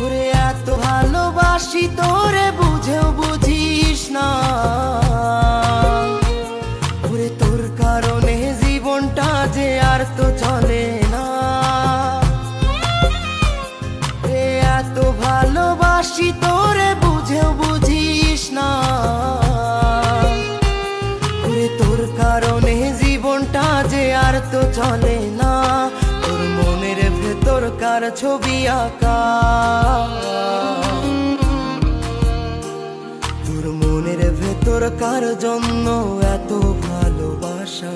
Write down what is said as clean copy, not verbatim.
ওরে এত ভালোবাসি তোরে বুঝেও বুঝিস না, ওরে তোর কারণে জীবনটা যে আর তো চলে না। এত ভালোবাসি তোরে বুঝেও বুঝিস না, ওরে তোর কারণে জীবনটা যে আর তো চলে না। তোর মনের ভেতর কার ছবি আঁকা, তোর মনের ভেতর কার জন্য এত ভালোবাসা।